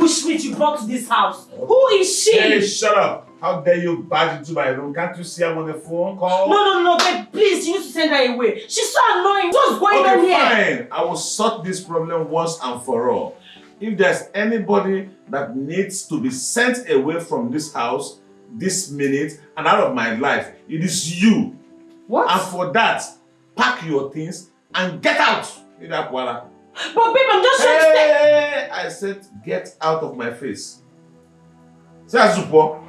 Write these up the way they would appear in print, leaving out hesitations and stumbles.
bushmeat you brought to this house? Who is she? Hey, shut up! How dare you barge into my room? Can't you see I'm on the phone call? No, babe, please, you need to send her away. She's so annoying. What's going on here? Okay, fine. I will sort this problem once and for all. If there's anybody that needs to be sent away from this house this minute and out of my life, it is you. What? And for that, pack your things and get out. But babe, I'm just trying to stay. I said get out of my face. Say Azupo.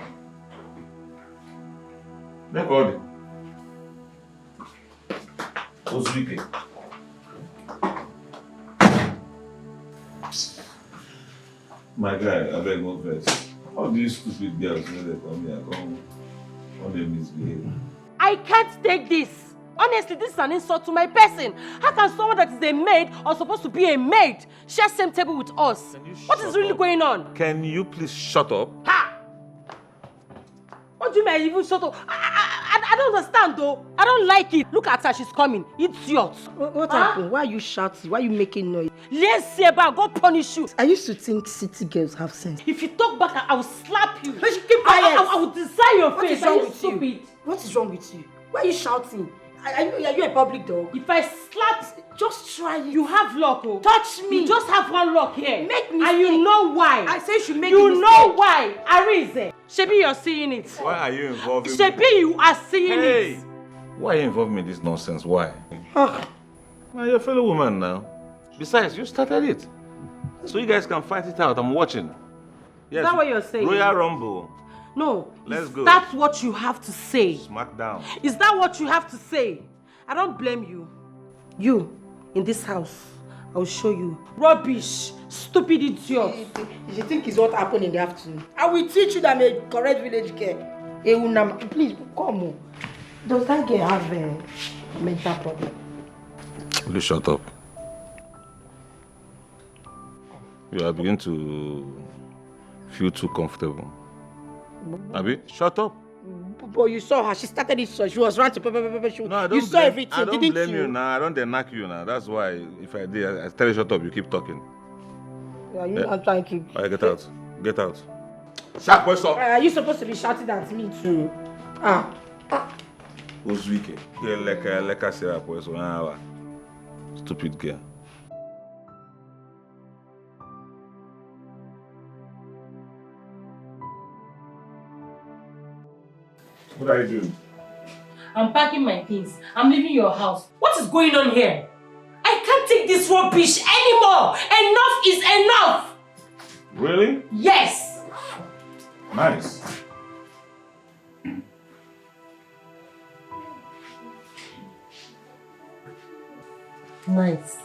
Make all the Ozuike. My guy, I beg no first. All these stupid girls when they come here, all they misbehave. I can't take this. Honestly, this is an insult to my person. How can someone that is a maid or supposed to be a maid share same table with us? What is really going on? Can you please shut up? Ha! What do you mean even shut up? I don't understand though. I don't like it. Look at her, she's coming. Idiot. What happened? Why are you shouting? Why are you making noise? Let's see about go punish you. I used to think city girls have sense. If you talk back, I will slap you. But you keep quiet. I will design your face. What is wrong with stupid? you? What is wrong with you? Why are you shouting? Are you a public dog? If I slap, just try it. You have luck, oh. Touch me. You just have one luck here. Make me. And you know why. I say you should make You know why. Arize. Shebi, you're seeing it. Why are you involved in Shebi, you are seeing it. Why are you involved in this nonsense? Why? Well, you're a fellow woman now. Besides, you started it. So you guys can fight it out. I'm watching. Yes, Is that what you're saying? Royal Rumble. No. Let's go. That's what you have to say. Smackdown. Is that what you have to say? I don't blame you. You, in this house, I will show you. Rubbish. Stupid idiot. You think it's what happened in the afternoon? I will teach you that I'm a correct village girl. Please, come on. Does that girl have a mental problem? Will you shut up? You are beginning to feel too comfortable. Abi, shut up. But you saw her. She started it. So she was ranting. No, I don't you saw everything, I don't didn't blame you? you now. I don't knock you now. That's why if I did, I tell you shut up. You keep talking. Are you not trying to? All right, get out. Get out. Sharp voice up. Are you supposed to be shouting at me too? Ozuike. Like I said, stupid girl. What are you doing? I'm packing my things. I'm leaving your house. What is going on here? I can't take this rubbish anymore. Enough is enough. Really? Yes. Nice. Nice.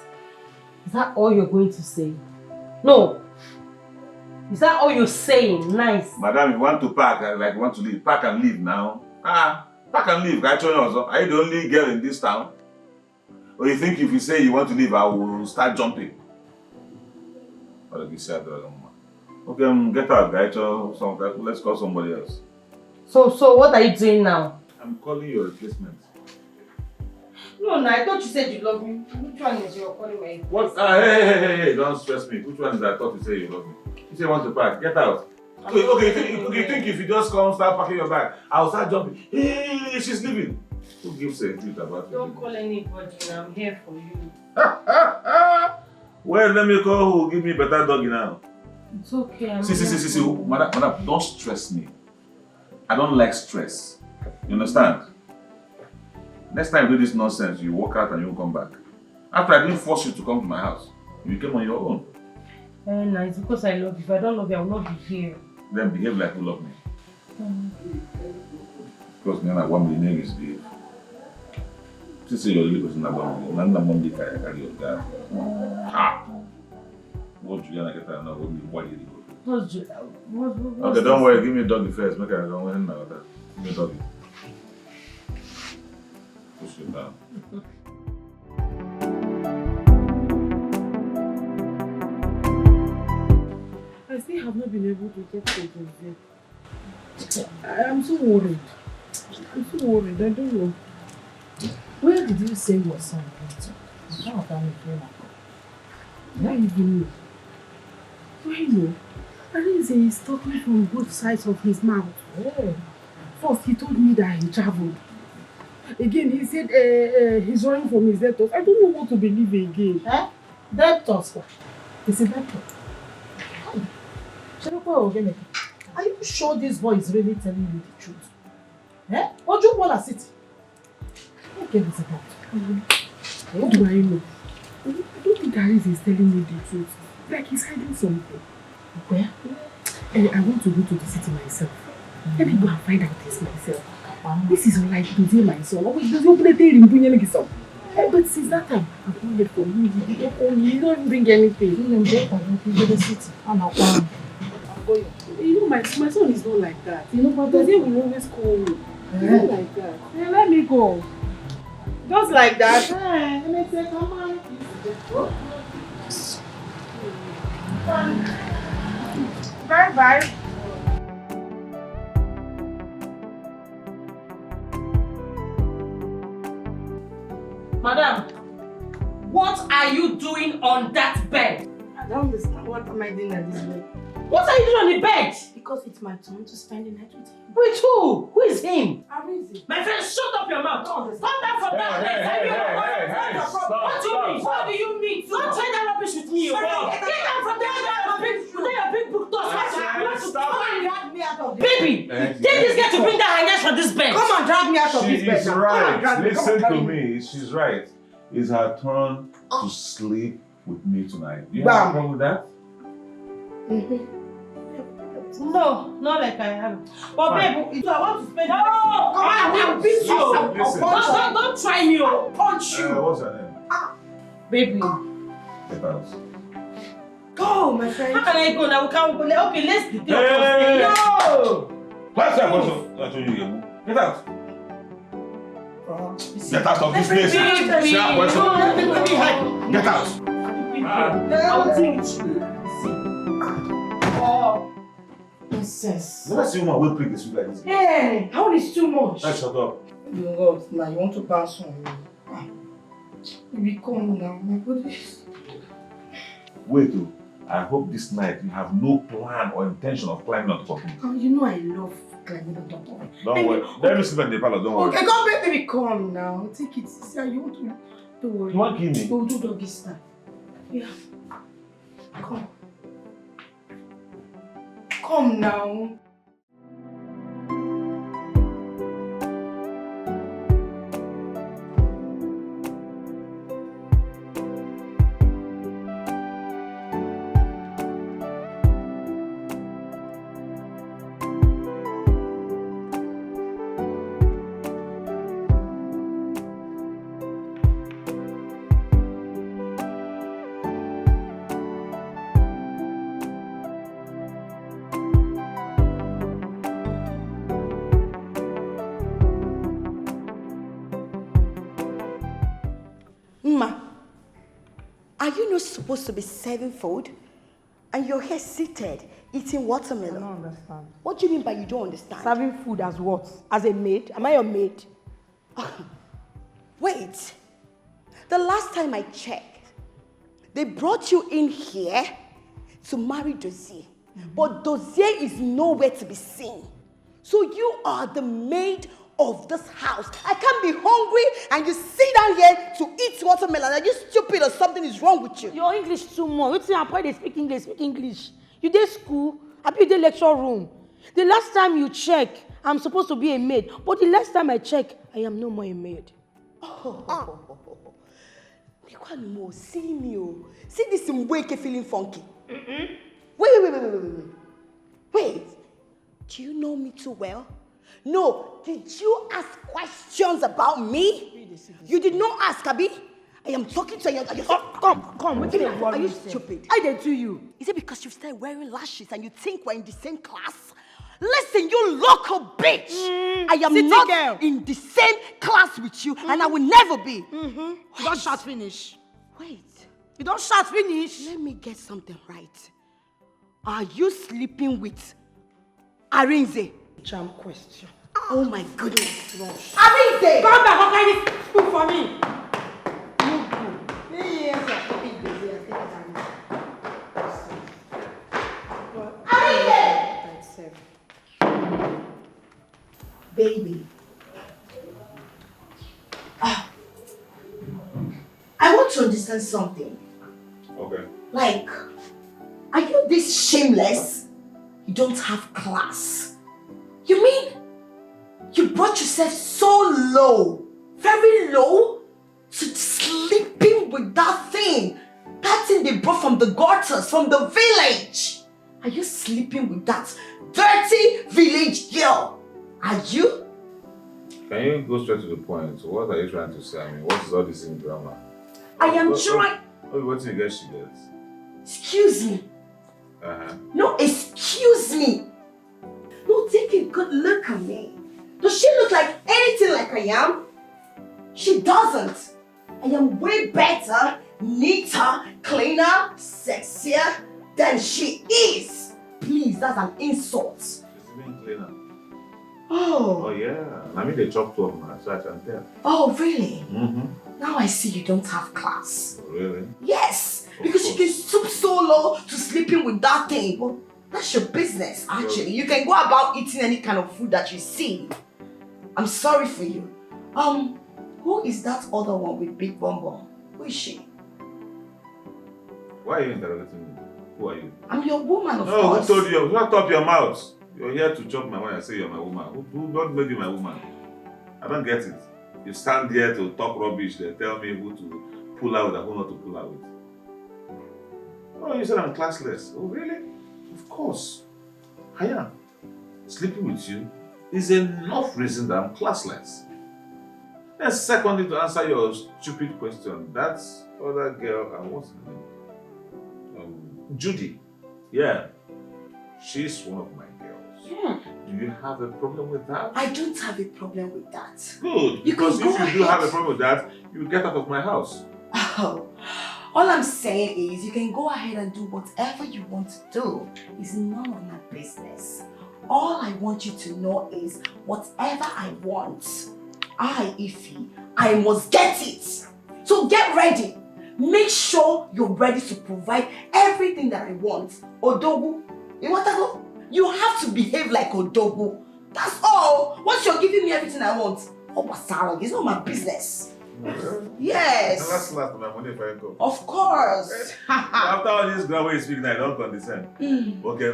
Is that all you're going to say? No. Is that all you're saying? Nice. Madam, you want to pack, like you want to leave. Pack and leave now. Pack and leave. Are you the only girl in this town? Or you think if you say you want to leave, I will start jumping? Okay, get out, guys. Let's call somebody else. So what are you doing now? I'm calling your replacement. No, I thought you said you love me. Which one is your calling my? What? Hey, don't stress me. Which one is that I thought you say you love me? You say you want to pack. Get out. Okay, you think if you just come start packing your bag, I'll start jumping. Hey, she's leaving. Who gives a treat about it? Don't call anybody. I'm here for you. Well, let me call who will give me better doggy now. It's okay. See. Madam, don't stress me. I don't like stress. You understand? Next time you do this nonsense, you walk out and you won't come back. After I didn't force you to come to my house, you came on your own. No, it's because I love you. If I don't love you, I will not be here. Then behave like you love me. Because then I want my name is behave. Since you're the person I want you, none of them carry your guy. What you gonna get out now? What do you do? Okay, don't worry. Give me a doggy first. Make I don't want now. Give me a doggy. Push it down. I still have not been able to get to yet. I am so worried. I don't know. Where did you say your son went? I don't even know. Why know? Arinze is talking from both sides of his mouth. Oh. First, he told me that he traveled. Again, he said he's running from his debtors. I don't know what to believe again. Debtors? He's a debtor. Are you sure this boy is really telling you the truth? What do you want to sit? What game is about? What do I know? I don't think Arinze is telling me the truth. Like he's hiding something. Where? I want to go to the city myself. Let me go and find out this myself. This is like to do my son. But since that time, I've not heard from him. He don't bring anything. I'm going to the city. I'm going. You know, my son is not like that. You know, but they will always call me. He's not like that. Yeah, let me go. Just like that. Let me say, come on. Bye-bye. Madam, what are you doing on that bed? I don't understand. What am I doing at this bed? What are you doing on the bed? Because it's my turn to spend the night with him. With who? Who is him? Arinze. My friend, shut up your mouth. Come down from that bed. What do you mean? What do you mean? Don't try that rubbish with me. Get down from there. With your big book toss. Baby, take this girl to bring that hangers from this bed. Come and drag me out of this bed. She's right. Listen to me. She's right. It's her turn to sleep with me tonight. You have a problem with that? No, not like I have. But babe, I want to spend. No, come on, I will beat you. Don't try me. I'll punch you. What's her name? Baby. Get out. Go, my friend. How can I go now? We can't go. Okay, let's do it. Hey! No! What's that? I told you, get out. Get out of this place. Get out. I'll teach you. Nonsense. Never see woman will prick this like this. Hey, how is too much? Shut up. You know what? Now you want to bounce on me. Be calm now. My body is... Wait, though. I hope this night you have no plan or intention of climbing on top of me. Oh, you know I love climbing on top of me. Don't worry. Let me sleep in the parlor. Don't worry. Okay, come baby, calm now. Take it easy. You want to... Don't worry. You want to kill me? We'll do doggy style. Yeah. Come. Come now. Are you not supposed to be serving food? And you're here seated, eating watermelon? I don't understand. What do you mean by you don't understand? Serving food as what? As a maid? Am I your maid? Wait. The last time I checked, they brought you in here to marry Dozier. But Dozier is nowhere to be seen. So you are the maid of this house. I can't be hungry and you sit down here to eat watermelon. Are you stupid or something is wrong with you? Your English too much. Wait till I'm they speak English. You did school, I be the lecture room. The last time you check, I'm supposed to be a maid. But the last time I check, I am no more a maid. See me. See this in wake feeling funky. Wait. Wait. Do you know me too well? No. Did you ask questions about me? You did not ask, Abi. I am talking to you. Come. Are you stupid? I did to you. Is it because you started wearing lashes and you think we're in the same class? Listen, you local bitch. I am not in the same class with you, and I will never be. You don't shout finish. Wait. You don't shout finish. Let me get something right. Are you sleeping with Arinze? Jam question. Oh my goodness. Arinze! Come back, what kind of spoon for me? Arinze! Baby. I want to understand something. Okay. Like, are you this shameless? You don't have class. You mean you brought yourself so low, very low, to sleeping with that thing they brought from the gutters, from the village? Are you sleeping with that dirty village girl? Are you? Can you go straight to the point? So what are you trying to say? I mean, what is all this in drama? I am trying. What do you guess she gets? Excuse me. No, excuse me. No, take a good look at me. Does she look like anything like I am? She doesn't. I am way better, neater, cleaner, sexier than she is. Please, that's an insult. She's even cleaner. Oh. Oh yeah. I mean, they chopped off my so I can tell. Oh, really? Now I see you don't have class. Oh, really? Yes, because you can stoop so low to sleeping with that thing. Well, that's your business, actually. You can go about eating any kind of food that you see. I'm sorry for you. Who is that other one with big bum bum? Who is she? Why are you interrogating me? Who are you? I'm your woman, of no, course. Who told you? Shut up your mouth. You're here to chop my mind and say you're my woman. Who made you my woman? I don't get it. You stand there to talk rubbish, they tell me who to pull out and who not to pull out with. Oh, you said I'm classless. Oh, really? Of course. I am. Sleeping with you is enough reason that I'm classless. And secondly, to answer your stupid question, that other girl, what's her name? Judy. Yeah. She's one of my girls. Do you have a problem with that? I don't have a problem with that. Good. Because if you do have a problem with that, you get out of my house. Oh. All I'm saying is you can go ahead and do whatever you want to do. It's none of my business. All I want you to know is whatever I want, Ify, I must get it. So get ready. Make sure you're ready to provide everything that I want. Odogu, you have to behave like Odogu. That's all. Once you're giving me everything I want, it's not my business. Yes. That's last my money if I go. Of course. After all this grammar you speak now, I don't condescend. Okay,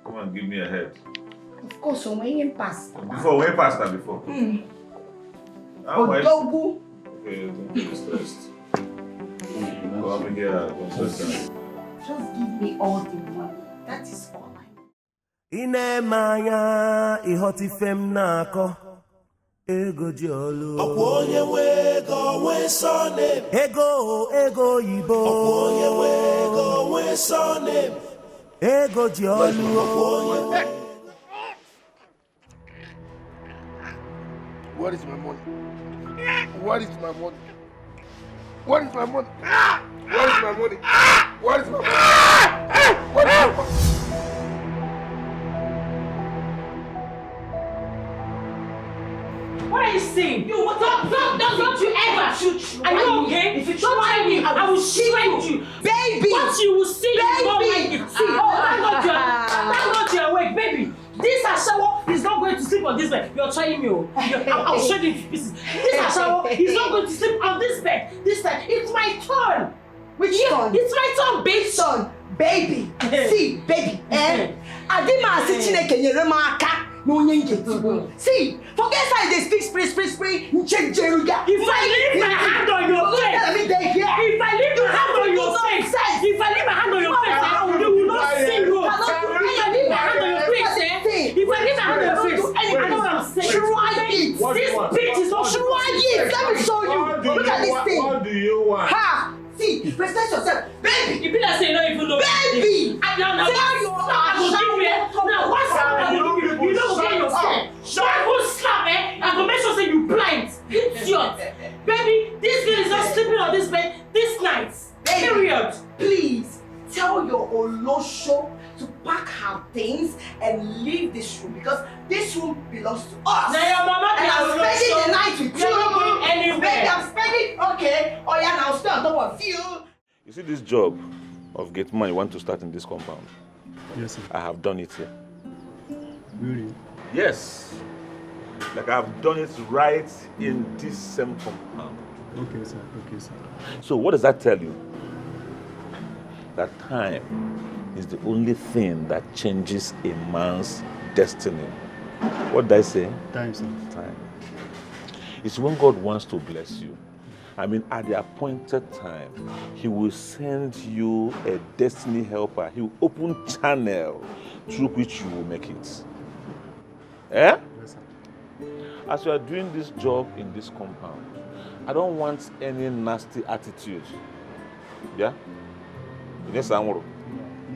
come on, give me a head. Of course, so when you pass. Before, way past that before. Odogu. Okay, don't be stressed. Come over here, just give me all the money. That is all I Ine want. manya ihoti fem nako. Ego jolu. Onye we ego we surname. Ego yibo. Onye we ego we surname. Ego jolu. What is my money? What is my money? What is my money? What is my money? What is my money? What is my money? What are you saying? Don't you ever shoot. Are you okay? If you try me, I will shred you. Baby! What you will see, you don't like it. See, thank God you're awake, baby. This Ashawo is not going to sleep on this bed. You're trying me. I'll show you in pieces. This Ashawo is not going to sleep on this bed. This time, it's my turn. Which turn? It's my turn, baby. Son, baby. See, baby. Adima si Chineke nyere m aka na onye ngetu. See, forget how they speak spray. If I leave my hand on your face, if I leave my hand on your face, if I leave my hand on your face, you will not see you. If I leave my hand on your face, if I leave my hand on your face, I know what I'm saying. Try it. This bitch is not Try it. Let me show you. Look at this thing. What do you want? Ha! See, respect yourself. Baby! You be like saying you don't even know. Baby! Tell you now what's happening? You don't get yourself. I will slap I will make sure say you blind. Idiot. Baby, this girl is not sleeping on this bed this night. Baby, period. Please tell your Olosho to pack her things and leave this room because this room belongs to us. Now your mama and I'm spending the night with you. You're not going anywhere. Baby, I'm spending. Okay. Oh yeah, now stay on top of you. You see this job of Gateman you want to start in this compound? Yes, sir. I have done it here. Really? Yes. Like I've done it right in this same compound. Okay, sir. Okay, sir. So what does that tell you? That time is the only thing that changes a man's destiny. What did I say? Time, sir. Time. It's when God wants to bless you. I mean, at the appointed time, He will send you a destiny helper. He will open channel through which you will make it. Eh? Yes, sir. As you are doing this job in this compound, I don't want any nasty attitude. Yeah? Yes, sir. No,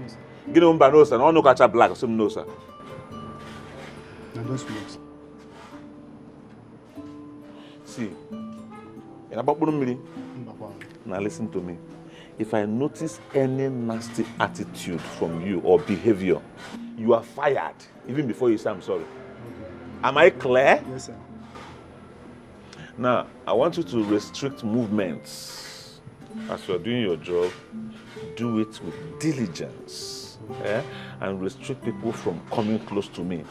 sir. Give me no, sir. No, catch a black. Some no, sir. I don't smoke, sir. See, now listen to me. If I notice any nasty attitude from you or behavior, you are fired even before you say I'm sorry. Okay. Am I clear? Yes, sir. Now, I want you to restrict movements. As you're doing your job, do it with diligence. And restrict people from coming close to me,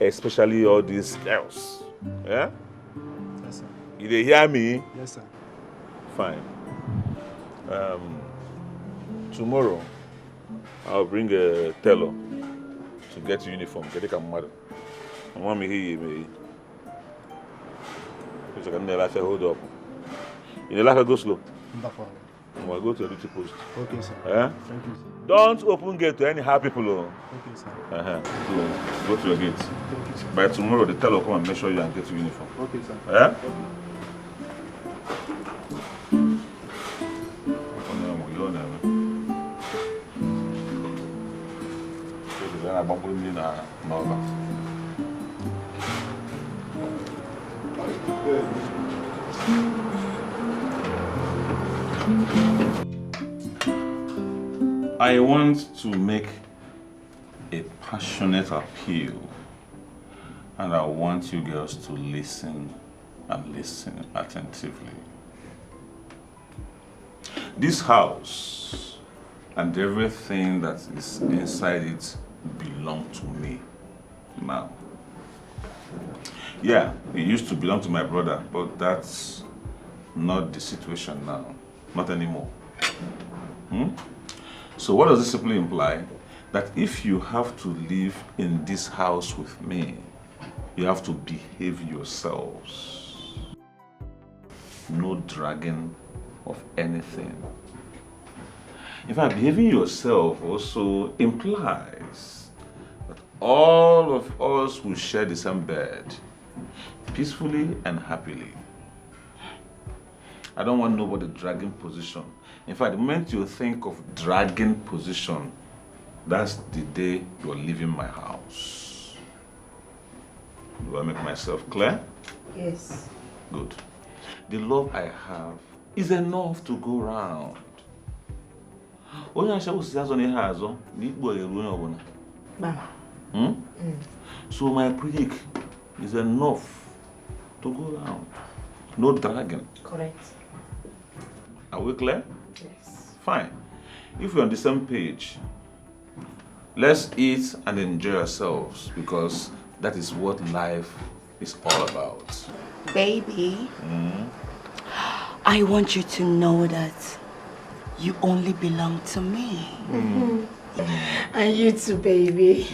especially all these girls. Yeah? Yes, sir. You they hear me? Yes, sir. Fine. Tomorrow, I'll bring a tailor to get your uniform. Get it, come, madam. I want me here, me. Because I can never hold up. You know, like go slow. I'll go to a duty post. Okay, sir. Thank you, sir. Don't open gate to any hard people. Okay, sir. So, go to your gate. Okay, sir. By tomorrow, the tailor come and make sure you and get your uniform. Okay, sir. I want to make a passionate appeal, and I want you girls to listen and listen attentively. This house and everything that is inside it belong to me now. Yeah, it used to belong to my brother, but that's not the situation now. Not anymore. So what does this simply imply? That if you have to live in this house with me, you have to behave yourselves. No dragging of anything. In fact, behaving yourself also implies that all of us will share the same bed, peacefully and happily. I don't want nobody dragging position. In fact, the moment you think of dragging position, that's the day you're leaving my house. Do I make myself clear? Yes. Good. The love I have is enough to go round. So my critic is enough to go round. No dragging. Correct. Are we clear? Yes. Fine. If we're on the same page, let's eat and enjoy ourselves, because that is what life is all about. Baby, I want you to know that you only belong to me. And you too, baby.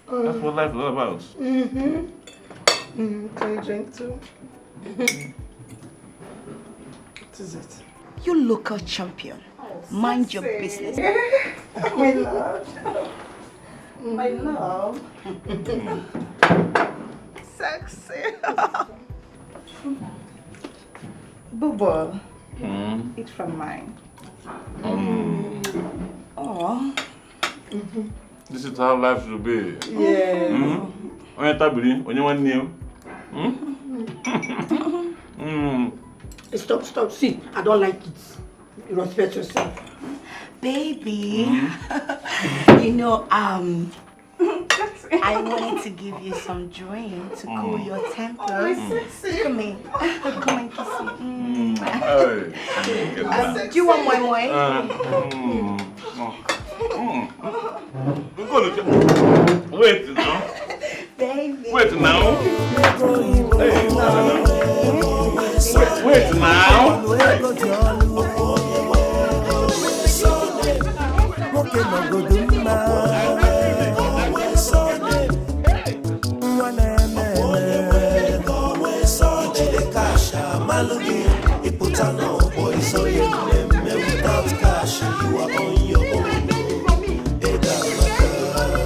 That's what life is all about. Can you drink too? What is it? You local champion. Mind your business. My love. My love. Sexy. Boo-boo. Eat from mine. Oh. This is how life should be. Yeah. Stop. See, I don't like it. You respect yourself. Baby. You know, I wanted to give you some drink to cool your temper. Come here. Come and kiss me. Do you want more? Wait now. Baby. Wait now. Hey, wait now.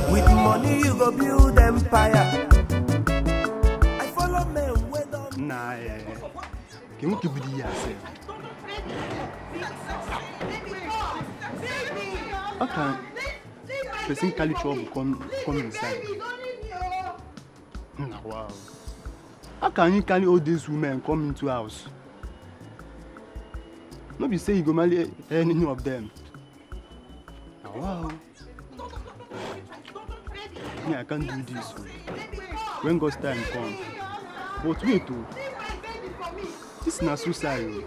With money you go build empire. I follow men with them. Nah, can you keep it here? How can person carry trouble come inside? Nah, wow. How can you carry all these women come into house? No be say you go marry any of them. Nah, wow. Me, I can't do this. When God's time come. But wait, this is not suicide.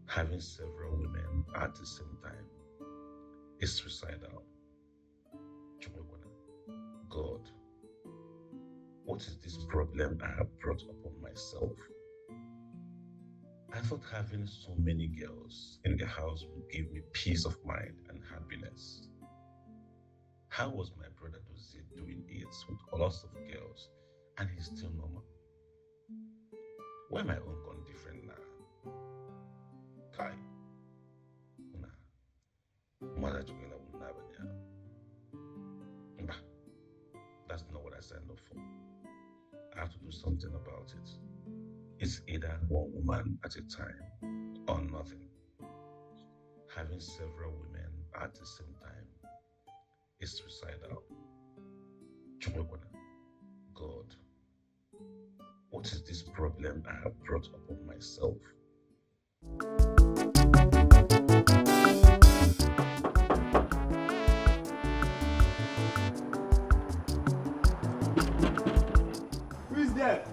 Having several women at the same time is suicidal. God, what is this problem I have brought upon myself? I thought having so many girls in the house would give me peace of mind and happiness. How was my brother Dozie doing it with lots of girls and he's still normal? Why my own gone different now? Kai. Nah. Mother Jugina will never know. Bah. That's not what I signed up for. I have to do something about it. It's either one woman at a time or nothing. Having several women at the same time is suicidal. God, what is this problem I have brought upon myself? Who is there?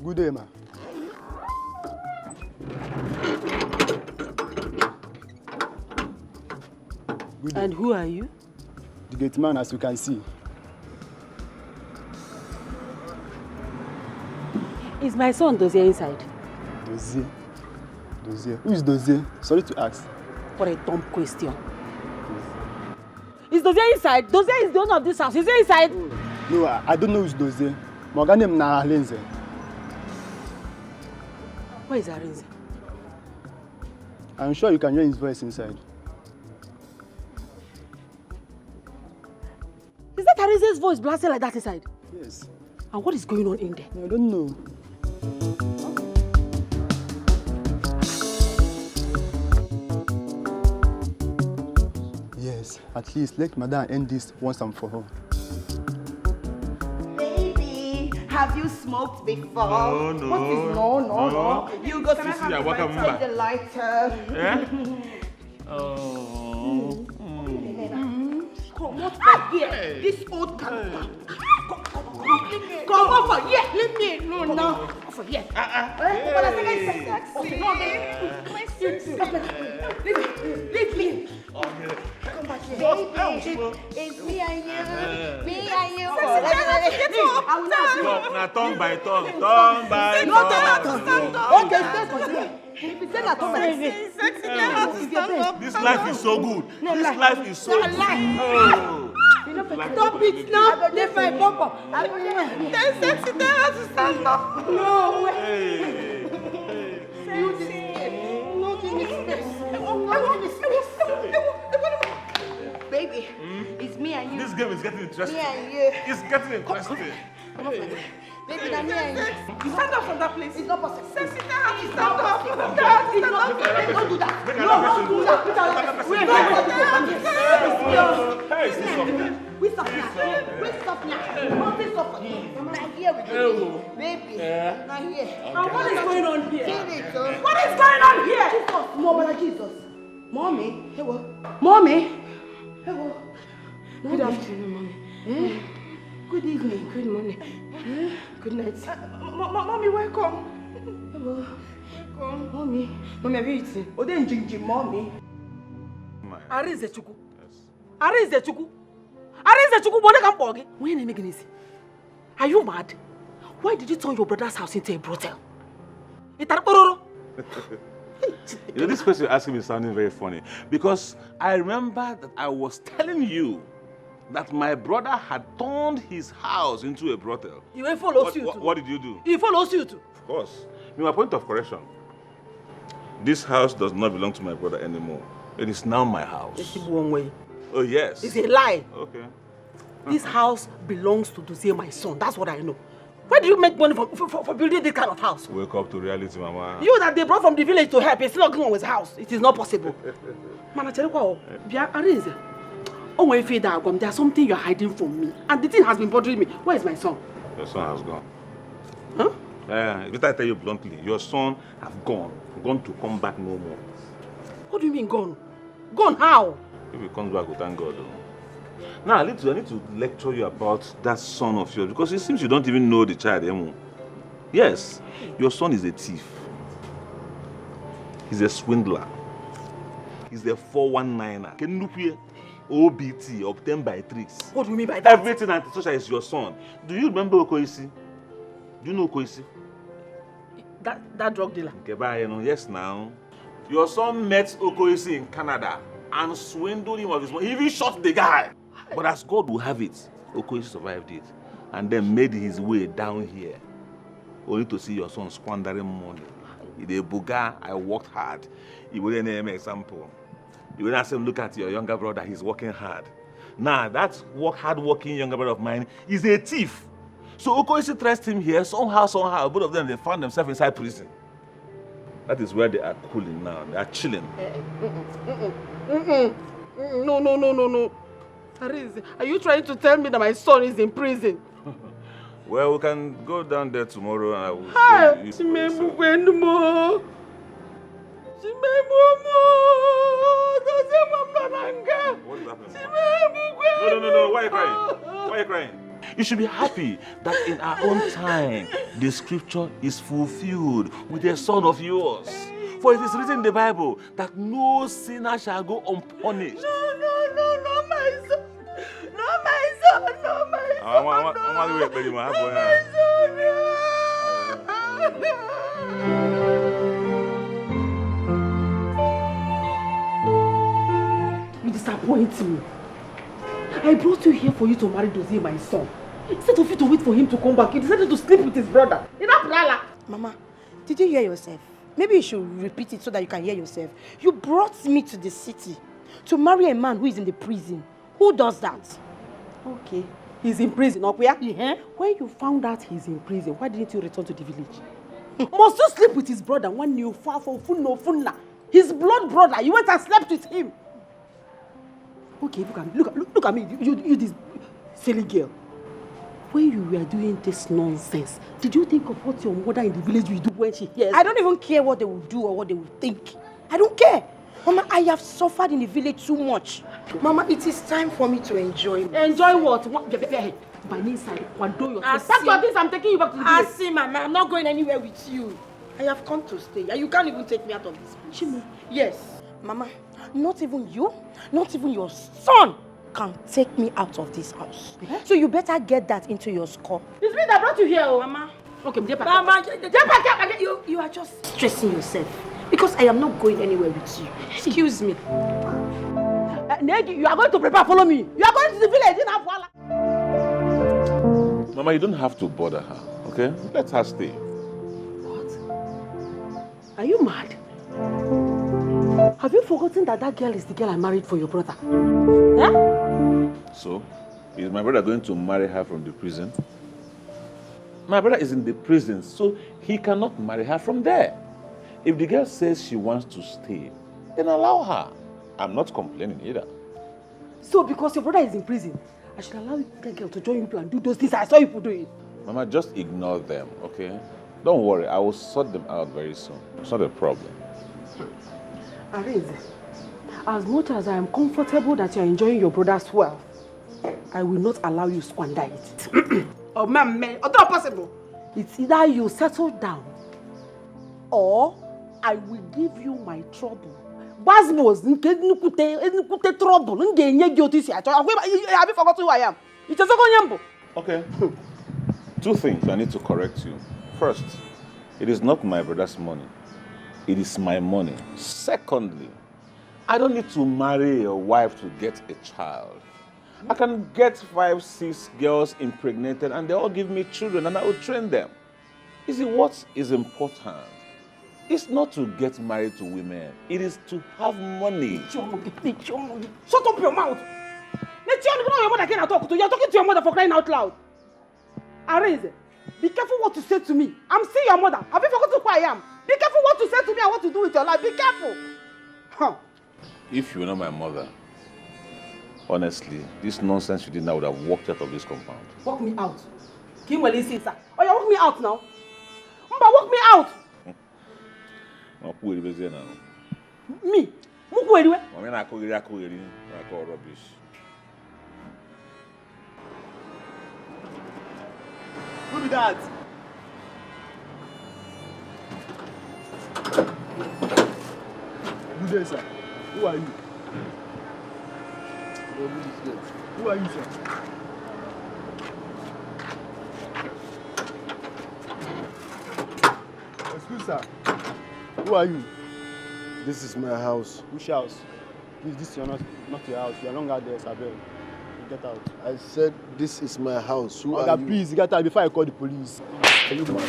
Good day, ma. Good day. And who are you? The Gateman, as you can see. Is my son Dozie inside? Dozie. Dozie. Who is Dozie? Sorry to ask. For a dumb question. Is Dozie inside? Dozie is the owner of this house. Is he inside? No, I don't know who's Dozie. My name na Alenze. Where is Arenze? I'm sure you can hear his voice inside. Is that Arenze's voice blasting like that inside? Yes. And what is going on in there? I don't know. Yes, at least let Madame end this once and for all. Baby, have you smoked before? No, no. What is no? You go to the lighter. Yeah? Come on, here. This old can. Come over here. Leave me alone now. Over here. Leave me. Come back here. Baby, it's me and you. Me and you. Now tongue by tongue. Tongue by tongue. Okay, stay for here. If you say that, This life is so good. This life is so good. Oh. Stop it now. They fight Papa. They're sexy. They have to stand up. No way. Hey. No, give me space. Baby, it's me and you. This game is getting interesting. Me and you. It's getting interesting. Baby, that's me and you. Stand up from that place. It's not possible. Sexy, they have to stand up. Don't do that. Don't do that. We stop now. We stop now. Nothing stop here. Now here we go. Baby. Now here. And what is going on here? What What is going on here? Jesus. Mama, Jesus. Mommy. Hello. Mommy. Hello. Good afternoon, Mommy. Good evening. Good morning. Good night. Mommy, welcome. Hello. Come. Mommy, have you eaten? Oden Jinji, Mommy. Arize Chuku. Arize Chuku. Arize Chuku, what can you do? When are you Are you mad? Why did you turn your brother's house into a brothel? You know, this question you're asking me is sounding very funny because I remember that I was telling you that my brother had turned his house into a brothel. He will follow you too. What did you do? He follows you too. Of course. My point of correction. This house does not belong to my brother anymore. It is now my house. Oh, yes. It's a lie. Okay. This house belongs to Dozie, my son. That's what I know. Where do you make money for building this kind of house? Wake up to reality, Mama. You that they brought from the village to help, it's not going on with his house. It is not possible. Man, I tell you what, there's something you're hiding from me. And the thing has been bothering me. Where is my son? Your son has gone. Huh? If I tell you bluntly, your son has gone. Gone to come back no more. What do you mean gone? Gone how? If he comes back, we'll thank God. Now, I need to lecture you about that son of yours because it seems you don't even know the child anymore. Yes, your son is a thief. He's a swindler. He's a 419er. OBT, obtained by tricks. What do you mean by that? Everything antisocial is your son. Do you remember Okoisi? Do you know Okoisi? That drug dealer? Okay, yes now. Your son met Okoisi in Canada and swindled him of his money. He even shot the guy. But as God will have it, Okoisi survived it and then made his way down here. Only to see your son squandering money. In the Buga, I worked hard. He wouldn't name an example. You will ask him, look at your younger brother, he's working hard. Now, that hard-working younger brother of mine is a thief. So Okoisi traced him here, somehow, both of them, they found themselves inside prison. That is where they are cooling now. They are chilling. No. Are you trying to tell me that my son is in prison? Well, we can go down there tomorrow and I will show you. What is happening? No. Why are you crying? Why are you crying? You should be happy that in our own time, the scripture is fulfilled with a son of yours. For it is written in the Bible that no sinner shall go unpunished. No, my son. No, my son. No, my You disappoint me. I brought you here for you to marry Dozie, my son. Instead of you to wait for him to come back, you decided to sleep with his brother. Mama, did you hear yourself? Maybe you should repeat it so that you can hear yourself. You brought me to the city to marry a man who is in the prison. Who does that? Okay, he's in prison, okay? Yeah. When you found out he's in prison, why didn't you return to the village? Must you sleep with his brother when you far for funna? His blood brother, you went and slept with him. Okay, look at me, you this silly girl. When you were doing this nonsense, did you think of what your mother in the village will do when she hears? I don't even care what they will do or what they will think. I don't care. Mama, I have suffered in the village too much. Mama, it is time for me to enjoy. Enjoy what? By inside, pack your things, I'm taking you back to the village. See, Mama, I'm not going anywhere with you. I have come to stay, and you can't even take me out of this place. Chimo. Yes. Mama, not even you, not even your son can take me out of this house. So you better get that into your score. It's me that brought you here, Mama. Okay, Mama, you are just stressing yourself. Because I am not going anywhere with you. Excuse me. Negi, you are going to prepare, follow me. You are going to the village in Abuala. Mama, you don't have to bother her, okay? Let her stay. What? Are you mad? Have you forgotten that girl is the girl I married for your brother? Yeah? So, is my brother going to marry her from the prison? My brother is in the prison, so he cannot marry her from there. If the girl says she wants to stay, then allow her. I'm not complaining either. So because your brother is in prison, I should allow that girl to join you and do those things I saw you do it? Mama, just ignore them, okay? Don't worry, I will sort them out very soon. It's not a problem. Arinze, as much as I am comfortable that you are enjoying your brother's wealth, I will not allow you to squander it. Oh, ma'am, it's not possible. It's either you settle down or I will give you my trouble. Basmos, trouble. Have you forgotten who I am? It's a second. Okay. Two things I need to correct you. First, it is not my brother's money. It is my money. Secondly, I don't need to marry a wife to get a child. I can get 5, 6 girls impregnated and they all give me children and I will train them. You see, what is important? It's not to get married to women. It is to have money. Shut up your mouth. Your mother can't talk to you. You're talking to your mother for crying out loud. Arinze, be careful what you say to me. I'm still your mother. Have you forgotten who I am? Be careful what you say to me and what to do with your life. Be careful. Huh. If you were not my mother, honestly, this nonsense you did now would have walked out of this compound. Walk me out. Kimweli Sisa. Oh, you walk me out now. Mba, walk me out. Me? Mukweliwe? Rubbish. Who be that? Good day, sir. Who are you? Who are you, sir? Excuse, sir. Who are you? This is my house. Which house? Please, this is not your house. You are longer there, Sabel. Get out. I said this is my house. Who are you? Please, get out before I call the police. Are you mad?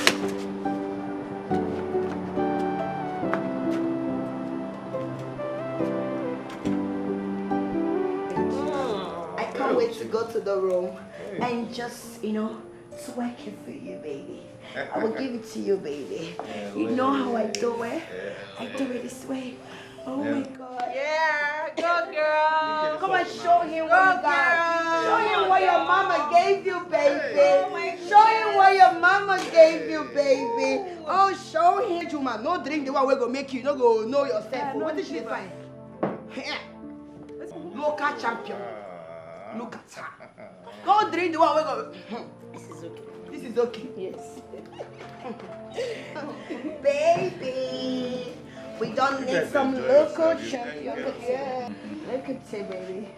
I can't wait to go to the room and just, twerk it for you, baby. I will give it to you, baby. You know how I do it? I do it this way. Oh my God. Yeah, go girl. Come and show him what you got. Show him what your mama gave you, baby. Show him what your mama gave you, baby. Oh, show him. Juma, no drink the one we're going to make you. No go know yourself. What did she find? Local champion. Look at her. Go drink the one we're going to... This is okay. This is okay. Yes. Baby. We don't need some local champion. Yeah. Look at it, baby.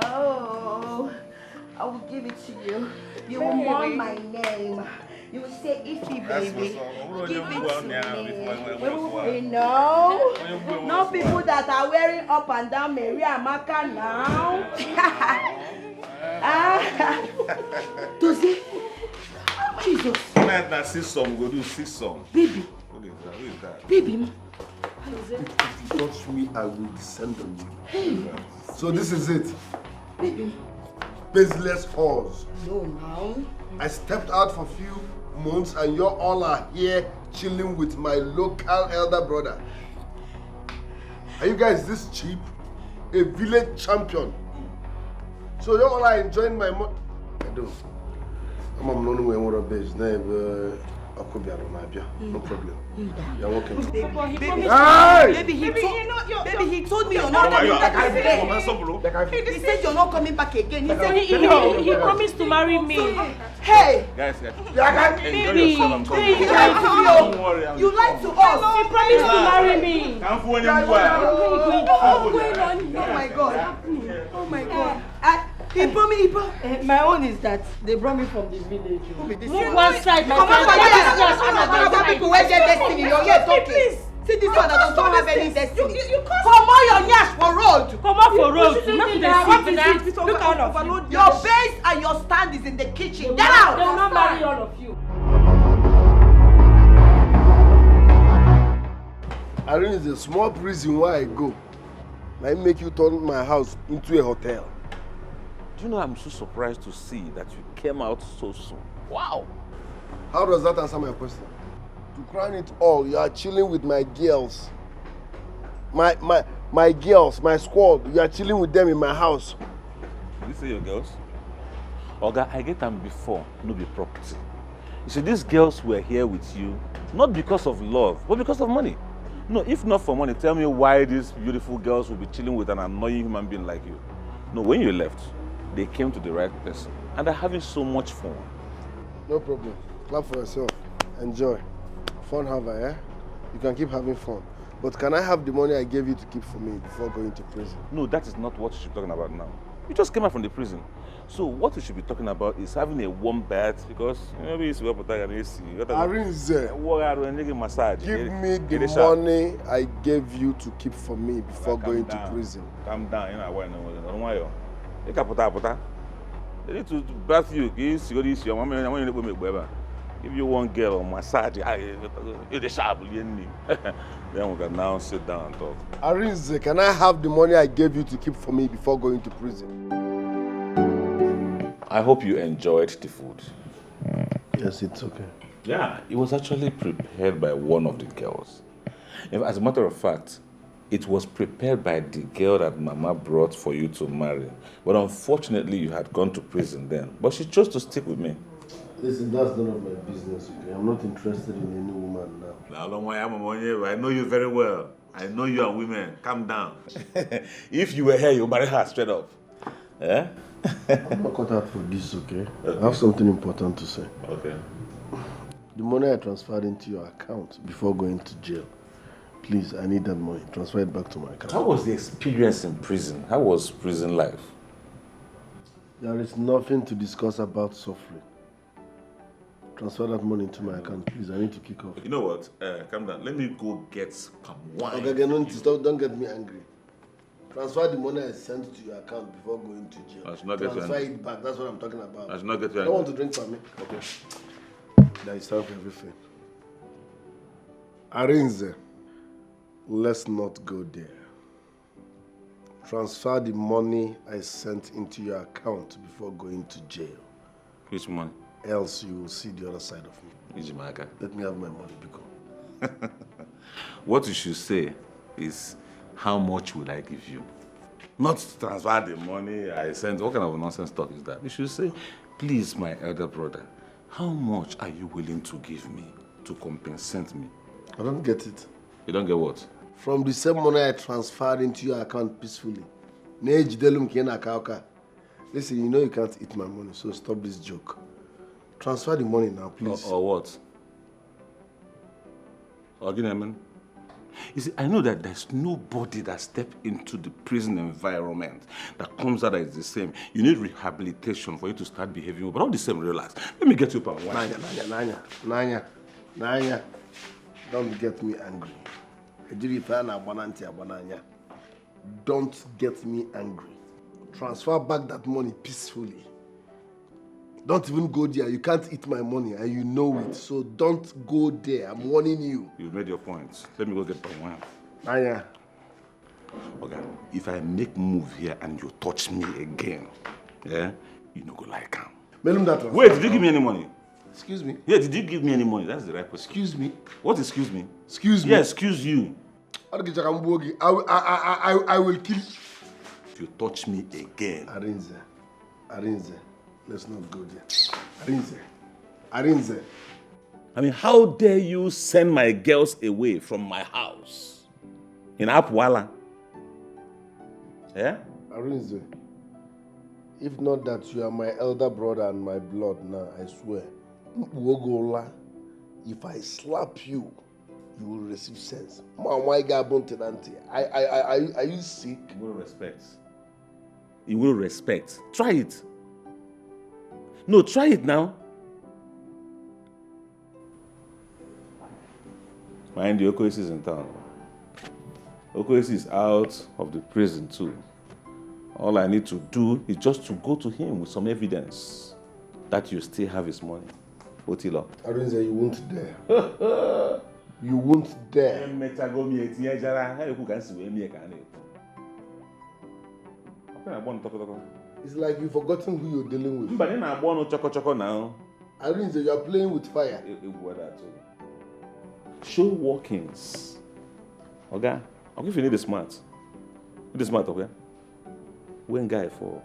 Oh, I will give it to you. You will mourn my name. You will say Iffy, baby. Give it to me. No people that are wearing up and down Maria Amaka now. Does it? Jesus. Now see some, go do see some. Baby. Who is that? Baby. If you touch me, I will descend on you. Hey. So this is it. Baby. Baseless horse. No, now. I stepped out for a few months and you all are here chilling with my local elder brother. Are you guys this cheap? A village champion. So you all are enjoying my money. I do. I'm not knowing what a base name. No problem. You're welcome. Baby, he told me you're not coming back again. He said you're not coming back again. He said he promised to marry me. Hey! Guys, Baby, yourself. You lied to me. You lied to us. He promised to marry me. What's going on? Oh my God. Oh my God. He promised. My own is that they brought me from the village. Move one side, my Come on, friend. people where their destiny. You're here talking. See this one that don't have any destiny. You can't. Come on your nyash for road. Come out for road. Look at all of you. Your base and your stand is in the kitchen. Get out. They will not marry all of you. Irene is a small prison where I go. I make you turn my house into a hotel. Do you know I'm so surprised to see that you came out so soon? Wow! How does that answer my question? To crown it all, you are chilling with my girls. My girls, my squad, you are chilling with them in my house. Did you say your girls? Oga, I get them before, no be property. You see, these girls were here with you, not because of love, but because of money. No, if not for money, tell me why these beautiful girls will be chilling with an annoying human being like you. No, when you left, they came to the right person, and they're having so much fun. No problem. Clap for yourself. Enjoy. Fun haver, eh? You can keep having fun. But can I have the money I gave you to keep for me before going to prison? No, that is not what you should be talking about now. You just came out from the prison. So what we should be talking about is having a warm bath because maybe it's well protected and AC. Arinze, give me the money I gave you to keep for me before going to prison. Calm down, you know what? Don't worry. You can put. They need to bath you. Give you one girl on massage. You're sharp. Then we can now sit down and talk. Arinze, can I have the money I gave you to keep for me before going to prison? I hope you enjoyed the food. Yes, it's okay. Yeah, it was actually prepared by one of the girls. As a matter of fact, it was prepared by the girl that Mama brought for you to marry. But unfortunately, you had gone to prison then. But she chose to stick with me. Listen, that's none of my business, okay? I'm not interested in any woman now. I know you very well. I know you are women. Calm down. If you were here, you marry her straight up. Eh? I'm not cut out for this, okay? I have something important to say. Okay. The money I transferred into your account before going to jail, please, I need that money. Transfer it back to my account. How was the experience in prison? How was prison life? There is nothing to discuss about suffering. Transfer that money into my account, please. I need to kick off. You know what? Calm down. Let me go get palm wine. Okay, don't get me angry. Transfer the money I sent to your account before going to jail. I should not get Transfer it back. That's what I'm talking about. I should not get you I don't want to drink for me. Okay. There is time for everything. Arinze, let's not go there. Transfer the money I sent into your account before going to jail. Which money? Else you will see the other side of me. Let me have my money, Bcos. What you should say is, how much will I give you? Not to transfer the money I sent. What kind of nonsense talk is that? You should say, please, my elder brother, how much are you willing to give me to compensate me? I don't get it. You don't get what? From the same money I transferred into your account peacefully. Listen, you know you can't eat my money, so stop this joke. Transfer the money now, please. Or what? Gateman? You see, I know that there's nobody that steps into the prison environment that comes out as the same. You need rehabilitation for you to start behaving, but all the same, relax. Let me get you up on one. Nanya. Don't get me angry. Don't get me angry. Transfer back that money peacefully. Don't even go there. You can't eat my money and you know it. So don't go there. I'm warning you. You've made your points. Let me go get palm wine. Nanya. Okay, if I make move here and you touch me again, yeah, you no go like him. Wait, did you give me any money? Excuse me? Yeah, did you give me any money? That's the right question. Excuse me? What excuse me? Excuse me? Yeah, excuse you. I will kill you. If you touch me again. Arinze. Let's not go there. Arinze. I mean, how dare you send my girls away from my house? In Apwala? Yeah? Arinze, if not that you are my elder brother and my blood now, I swear, if I slap you, you will receive sense. Are you sick? You will respect. You will respect. Try it. No, try it now. Mind you, Okoesi is in town. Okoesi is out of the prison too. All I need to do is just to go to him with some evidence that you still have his money. Otilo. Arinze, you won't dare. You won't dare. It's like you've forgotten who you're dealing with. Arinze, you are playing with fire. Show workings. Okay? I'll give you need a smart. Need a smart, okay? One guy for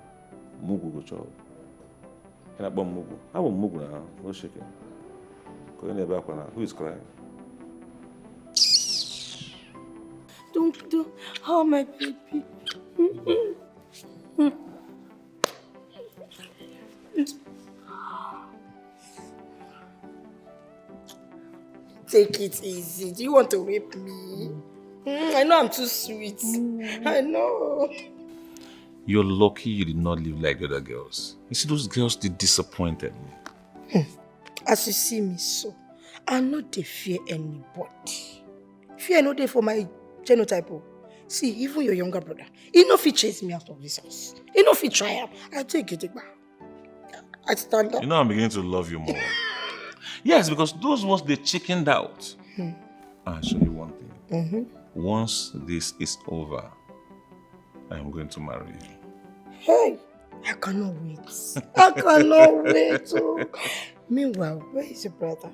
Mugu go job. Can I bomb Mugu? I want Mugu now. No shaking. Go in the back now. Who is crying? Don't harm my baby. Take it easy. Do you want to rape me? I know I'm too sweet. I know. You're lucky you did not live like the other girls. You see, those girls, they disappointed me. As you see me so, I not dey fear anybody. Fear no dey for my genotype. See, even your younger brother, he no fit chase me out of this house. He no fit try am. I take it back. I stand up. You know, I'm beginning to love you more. Yes, because those ones, they chickened out. I'll show you one thing. Once this is over, I'm going to marry you. Hey, I cannot wait. I cannot wait. Oh. Meanwhile, where is your brother?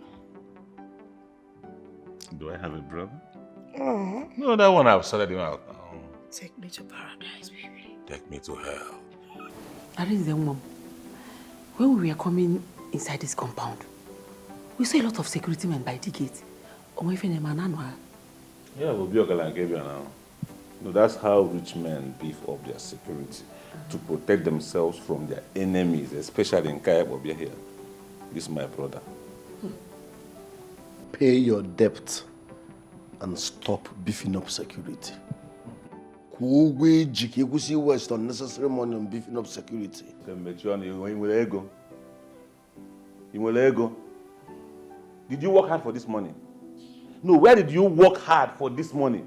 Do I have a brother? Oh. No, that one I've sorted him out. Take me to paradise, baby. Take me to hell. That is the mom. When we were coming inside this compound, we saw a lot of security men by the gate. Yeah, we'll be okay like now. No, that's how rich men beef up their security to protect themselves from their enemies, especially in Kayabobia here. This is my brother. Pay your debt and stop beefing up security. Kugwe jiki kusi waste unnecessary money on beefing up security. Did you work hard for this money? No, where did you work hard for this money?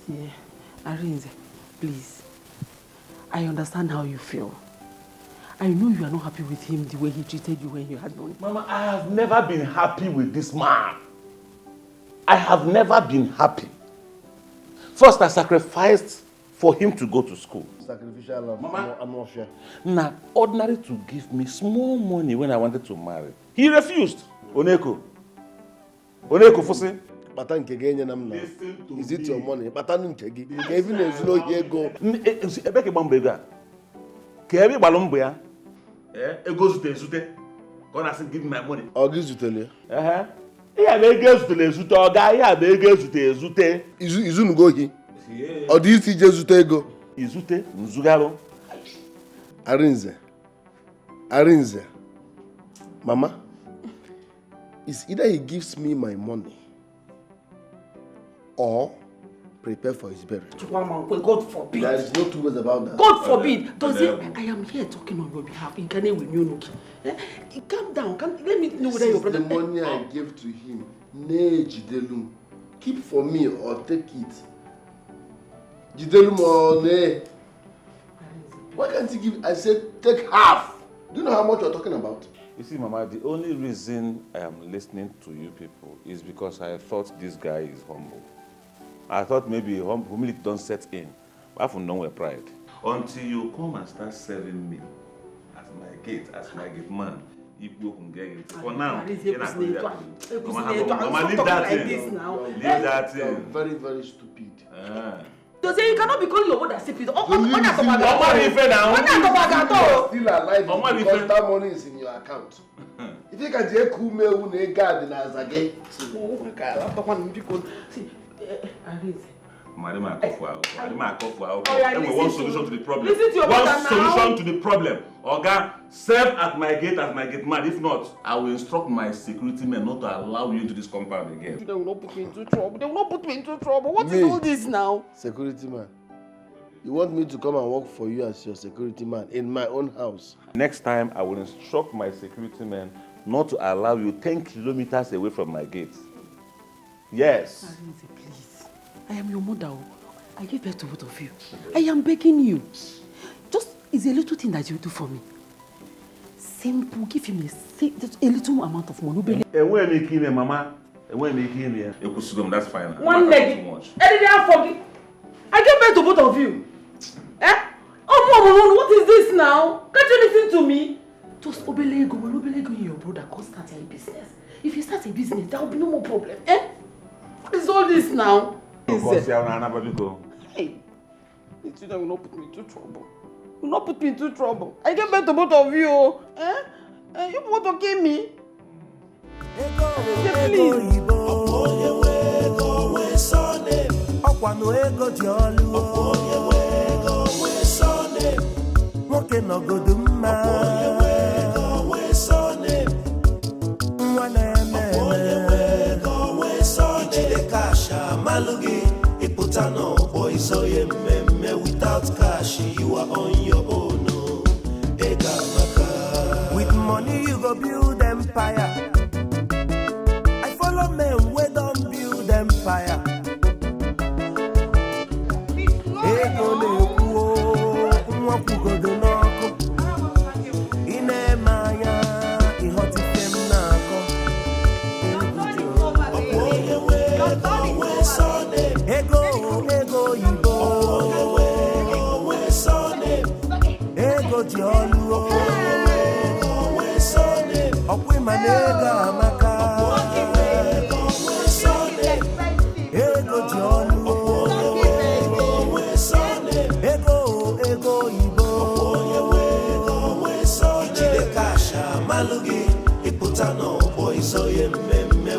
Yeah, Arinze, please. I understand how you feel. I know you are not happy with him the way he treated you when you had money. Mama, I have never been happy with this man. I have never been happy. First, I sacrificed for him to go to school. Sacrificial love. Mama, I'm not sure. Now, ordinary to give me small money when I wanted to marry. He refused. Oneko, Fosse. Is it your money? Even there's no here go. Ebeke Bambega. Kebi Balomboya. It goes to Zute. God has given my money. I'll give you tell you. Yeah, they goes to the Zuto guy. Yeah, they goes to the Zute. Izunu go here. Or do you see Jesus go? Izute, Nzugaro. Arinze. Mama. It's either he gives me my money or prepare for his burial. God forbid. There is no two ways about that. God forbid. Does he? I am here talking on your behalf. In Kane with you, calm down. Let me know whether your brother. The money I gave to him, ne Jidelum. Keep for me or take it. Jidelum or ne. Why can't you give? I said take half. Do you know how much you're talking about? You see, Mama, the only reason I am listening to you people is because I thought this guy is humble. I thought maybe humility don't set in. But I have nowhere pride. Until you come and start serving me as my gate man, if you can get it. For now, you're not going to Mama, leave that thing. Leave that thing. You're very, very stupid. Does you cannot be calling your mother stupid? Still alive because that money is in your account. If you can take Kume garden as a gate. Oh my God, see, one solution to the problem. Listen to your one solution to the problem. Oga, serve at my gate as my gate man. If not, I will instruct my security men not to allow you into this compound again. They will not put me into trouble. They will not put me into trouble. What is all this now? Security man. You want me to come and work for you as your security man in my own house? Next time, I will instruct my security men not to allow you 10 kilometers away from my gate. Yes. Arinze, please. I am your mother. I gave birth to both of you. I am begging you. Just, it's a little thing that you do for me. Simple, give him a little amount of money. And where make him, Mama? And where make him here? That's fine. One leg. I gave birth to both of you. Eh? Oh, Mama, what is this now? Can't you listen to me? Just obelego in your brother. Go start a business. If you start a business, there will be no more problem. Eh? What is all this now? Hey, you will not put me into trouble. You will not put me into trouble. I gave birth to both of you. Eh? You want to kill me? Please. Without cash, you are on your own. With money, you go build empire. I follow men where don't build empire.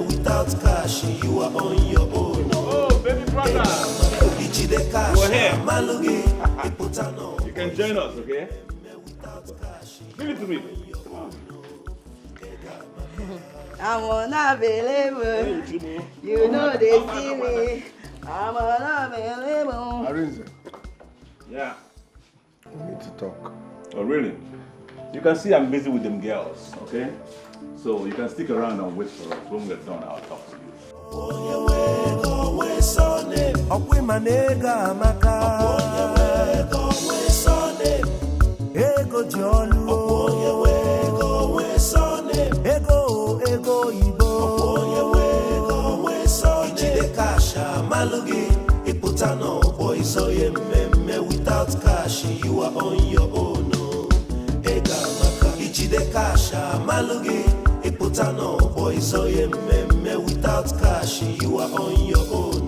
Without cash, you are on your own. Oh, baby brother. You can join us, okay? Give it to me. I'm unavailable. You know they see me. I'm unavailable. Arinze. Yeah. We need to talk. Oh, really? You can see I'm busy with them girls, okay? So you can stick around and wait for us. When we're done, I'll talk to you. Without cash, you are on your own. Without cash, you are on your own.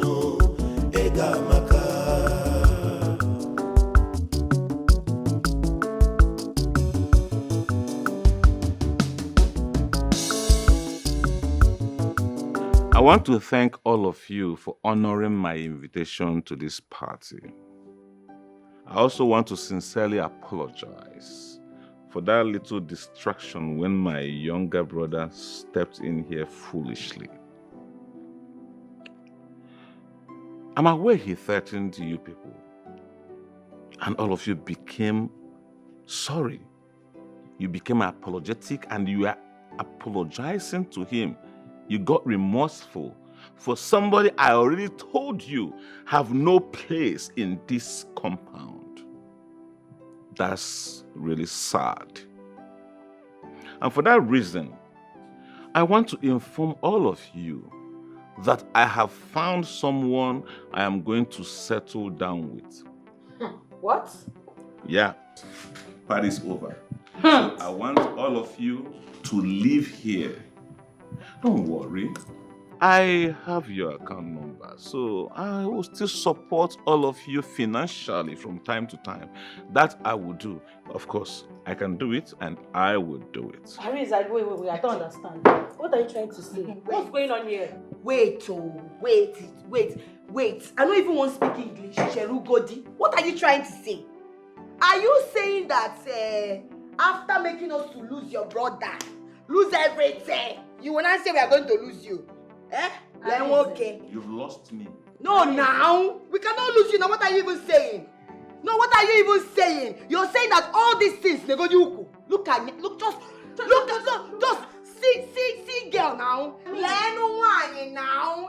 I want to thank all of you for honoring my invitation to this party. I also want to sincerely apologize for that little distraction when my younger brother stepped in here foolishly. I'm aware he threatened you people, and all of you became sorry. You became apologetic and you are apologizing to him. You got remorseful for somebody I already told you have no place in this compound. That's really sad. And for that reason, I want to inform all of you that I have found someone I am going to settle down with. What? Yeah, party's over. So I want all of you to leave here. Don't worry. I have your account number, so I will still support all of you financially from time to time. That I will do. Of course, I can do it and I will do it. Arinze, wait, I don't understand. What are you trying to say? What's going on here? Wait. I don't even want to speak English. Godi. What are you trying to say? Are you saying that after making us to lose your brother, lose everything, you will not say we are going to lose you? Eh? Then okay. You've lost me. No, now we cannot lose you. Now, what are you even saying? No, what are you even saying? You're saying that all these things they go you look at me. Just see girl now. Now.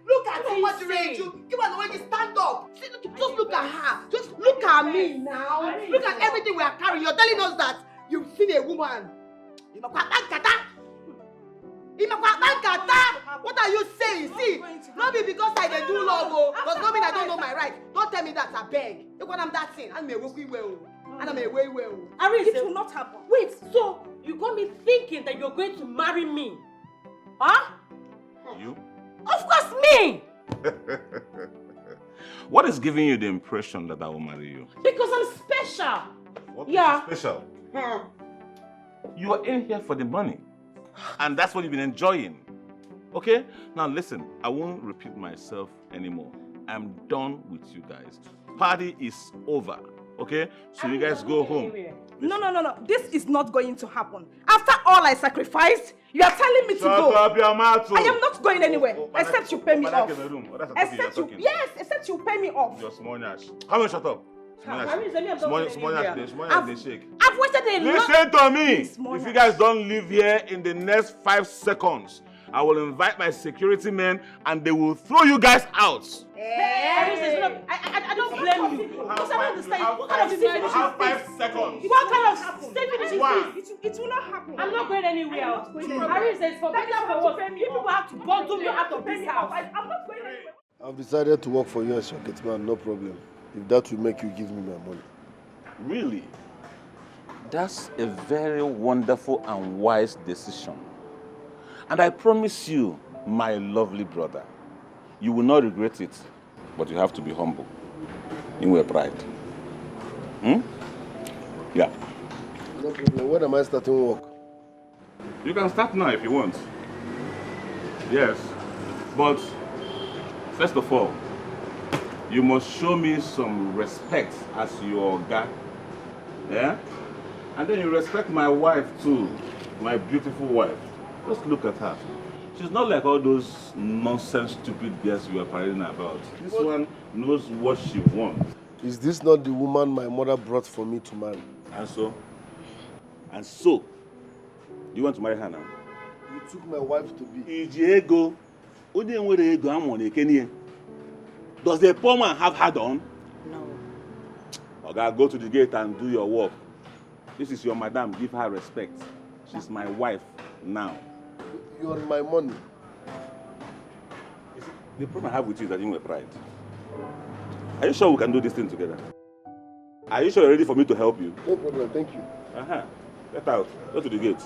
Look at how much range you. Give her the way you stand up. See, just look at her. Just look at me now. Look at everything we are carrying. You're telling us that you've seen a woman. What are you saying? See, not be because I dey do law, does not mean I don't know my right. Don't tell me that I beg. Look what I'm that thing. I'm a working well. And I'm a way well. It will not happen. Wait, so you got me thinking that you're going to marry me? Huh? You? Of course, me! What is giving you the impression that I will marry you? Because I'm special. What Yeah. is special? You are in here for the money. And that's what you've been enjoying. Okay? Now listen, I won't repeat myself anymore. I'm done with you guys. Party is over. Okay? So you guys go home. No. This is not going to happen. After all I sacrificed, you are telling me to go. Shut up your mouth. I am not going anywhere, except you pay me off. Except you pay me off. Your small nash. How much shut up? Small nash, they shake. I've waited a lot. Listen to me. If you guys don't leave here in the next 5 seconds, I will invite my security men and they will throw you guys out. I don't blame you. Because I don't understand. What kind of stupid is 5 seconds. What kind of stupid is this? It will not happen. I'm not going anywhere else. Harris says for better for worse. People have to bundle you out of this house. I'm not going anywhere. I've decided to work for you as your gateman, no problem. If that will make you give me my money. Really? That's a very wonderful and wise decision. And I promise you, my lovely brother, you will not regret it, but you have to be humble. In your pride. Yeah. No problem. When am I starting work? You can start now if you want. Yes. But first of all, you must show me some respect as your guy. Yeah? And then you respect my wife too. My beautiful wife. Just look at her. She's not like all those nonsense, stupid girls you are parading about. This one knows what she wants. Is this not the woman my mother brought for me to marry? And so? And so? Do you want to marry her now? You took my wife to be. Ego. Does the poor man have hard on? No. Okay, go to the gate and do your work. This is your madam. Give her respect. She's my wife now. You're my money. You see, the problem I have with you is that you have pride. Are you sure we can do this thing together? Are you sure you're ready for me to help you? No problem, thank you. Get out. Go to the gate.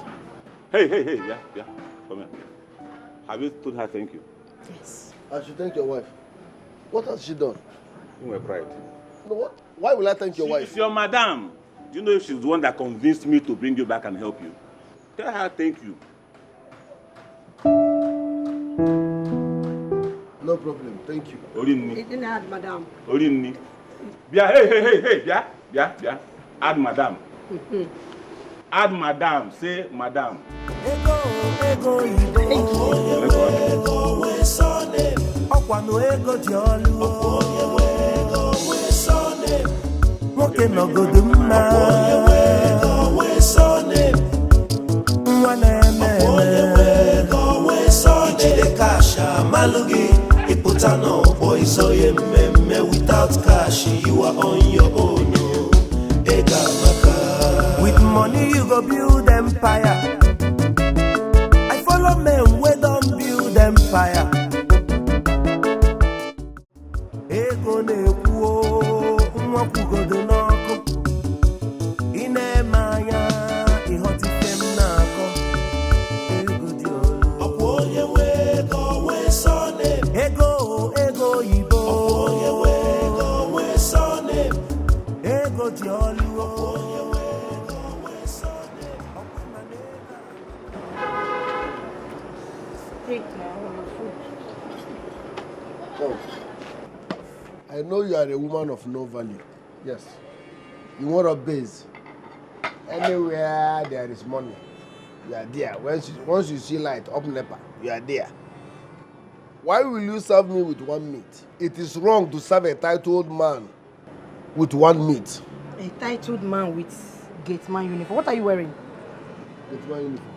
Hey, yeah. Come here. Have you told her thank you? Yes. I should thank your wife. What has she done? You have pride. No, what? Why will I thank your wife? She's your madam. Do you know if she's the one that convinced me to bring you back and help you? Tell her thank you. No problem, thank you. It didn't add, madam. Hey, yeah. Add madam. Add madam. Say madam. Nwoke nọgodo mma nwa na-eme ijide cash amalụ gị ịpụta n'ọgbọ isoye mmemme without cash you are on your own ego amaka. With money you go build empire. I follow men wey don build empire. Ego na-ekwu nwa kwugodo n'ọkụ ị na-eme anya ịghọta ife m na-akọ. Ego dị olu ọkwa onye nwe ego wee sọne ego oyibo ọkwa onye nwe ego wee sọne ego dị olu ọkwa onye nwe ego wee sọne ọkwa na Come. I know you are a woman of no value. Yes. You want a base. Anywhere there is money, you are there. Once you see light up NEPA, you are there. Why will you serve me with one meat? It is wrong to serve a titled man with one meat. A titled man with Gateman uniform. What are you wearing? Gateman uniform.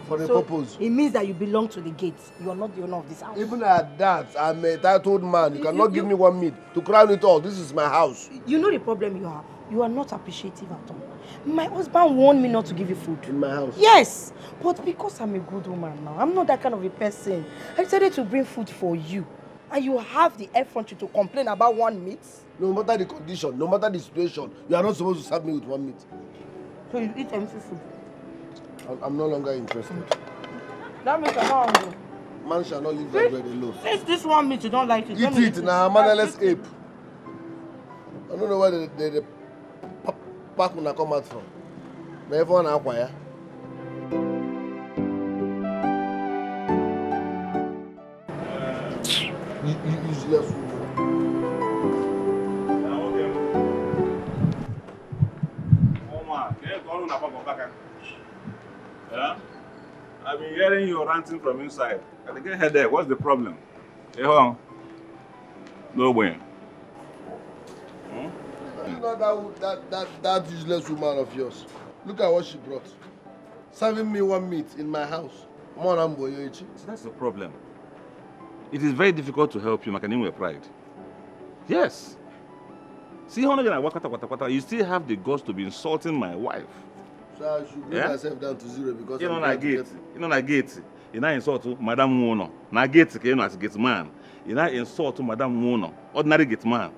For the purpose. It means that you belong to the gates. You are not the owner of this house. Even at that, I'm a titled man. You cannot give me 1 minute to crown it all. This is my house. You know the problem you have? You are not appreciative at all. My husband warned me not to give you food. In my house? Yes. But because I'm a good woman now, I'm not that kind of a person. I decided to bring food for you. And you have the effrontery to complain about 1 meat? No matter the condition, no matter the situation, you are not supposed to serve me with 1 meat. So you eat empty food? I'm no longer interested. That means I'm not hungry. Man shall not leave that bread alone. Since this 1 meat you don't like it. Eat it now, mannerless ape. I don't know where the pack will come out from. But everyone acquire. Useless woman. Yeah? I've been hearing you ranting from inside. I get headache. What's the problem? Hey, hold on. No way. You know that useless woman of yours. Look at what she brought. Serving me 1 meat in my house. See, that's the problem. It is very difficult to help you, Makanim, with pride. Yes. See, you still have the guts to be insulting my wife. So I should bring myself down to 0 because you know, na gate. You not insult Madam Wono. Na gate, you know, as gate man. You not insult Madam Wono. Ordinary gate man.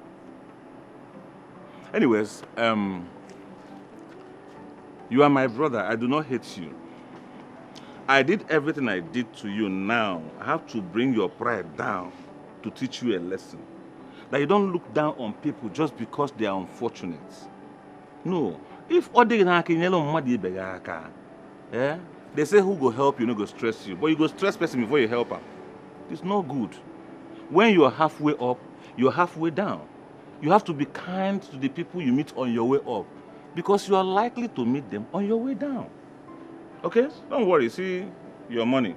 Anyways, you are my brother. I do not hate you. I did everything I did to you now. I have to bring your pride down to teach you a lesson. That you don't look down on people just because they are unfortunate. No. If they say who go help you, no go stress you. But you go stress person before you help her. It's no good. When you are halfway up, you're halfway down. You have to be kind to the people you meet on your way up. Because you are likely to meet them on your way down. Okay? Don't worry. See your money.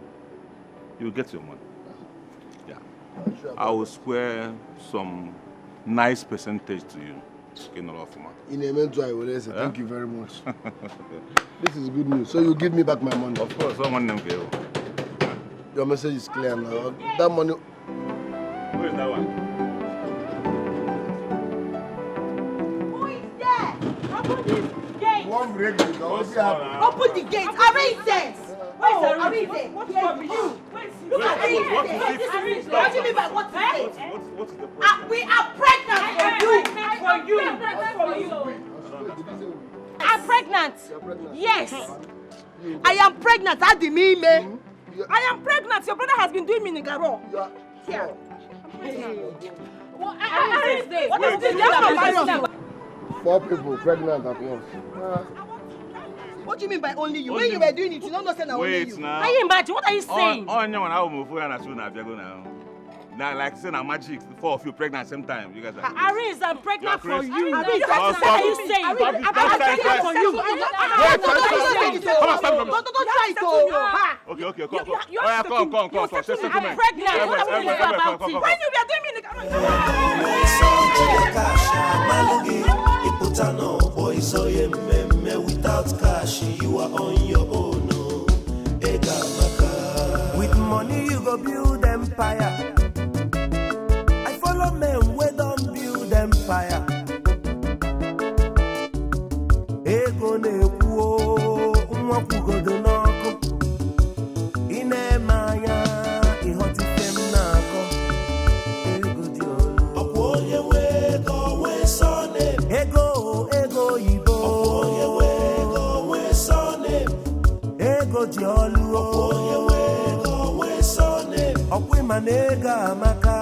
You'll get your money. Yeah. I will square some nice percentage to you. In a mentor, I will say thank you very much. This is good news. So you give me back my money? Of course, someone them pay. Your message is clear now. That money. Who is that one? Who is there? Open this gate. One break. Open the gate. Arrange this. Arrange it. What's wrong with you? Look at this. What do you mean by what is it? What's the problem? We are pregnant for you. I'm pregnant. Yes. I am pregnant. Adimime. I am pregnant. Your brother has been doing me nigaro. Here. What is this? 4 people pregnant at once. What do you mean by only you? When you were doing it, you don't know saying only you. Wait now. Can you imagine? What are you saying? Now, like saying a magic, 4 of you pregnant at the same time. You guys are. Aris, I'm pregnant for you. Stop. What are you saying? I'm pregnant for you. Don't try to. Okay, come. I'm pregnant. What are you saying about it? When you were doing me nigaro. Without cash, you are on your own. With money, you go build empire. I follow men where don't build empire. Ego ne kuo, unwaku do noko. Ine maya, ihoti fem nako. Ego diolo. Okoye wego we sone. Ego yibo. Okoye wego we sone. Ego diolo. Okoye wego we sone. Okwe manega maka.